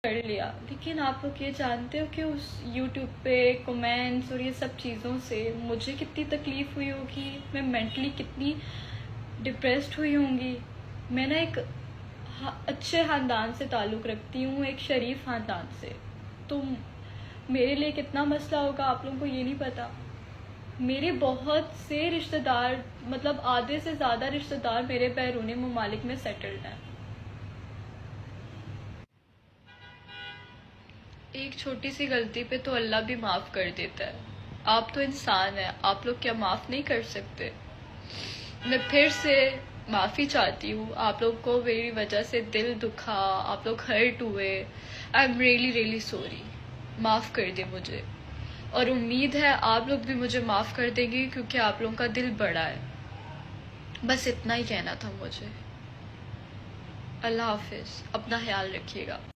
कर लिया, लेकिन आप लोग ये जानते हो कि उस यूट्यूब पे कमेंट्स और ये सब चीज़ों से मुझे कितनी तकलीफ़ हुई होगी, मैं मेंटली कितनी डिप्रेस्ड हुई होंगी। मैं ना एक अच्छे ख़ानदान से ताल्लुक़ रखती हूँ, एक शरीफ ख़ानदान से, तो मेरे लिए कितना मसला होगा आप लोगों को ये नहीं पता। मेरे बहुत से रिश्तेदार, मतलब आधे से ज़्यादा रिश्तेदार मेरे बैरूनी ममालिक में सेटल्ड हैं। एक छोटी सी गलती पे तो अल्लाह भी माफ़ कर देता है। आप तो इंसान हैं, आप लोग क्या माफ़ नहीं कर सकते? मैं फिर से माफ़ी चाहती हूँ, आप लोग को मेरी वजह से दिल दुखा, आप लोग हर्ट हुए। I am really really sorry. माफ़ कर दे मुझे, और उम्मीद है आप लोग भी मुझे माफ़ कर देंगे, क्योंकि आप लोगों का दिल बड़ा है। बस इतना ही कहना था मुझे। अल्लाह हाफिज़, अपना ख्याल रखिएगा।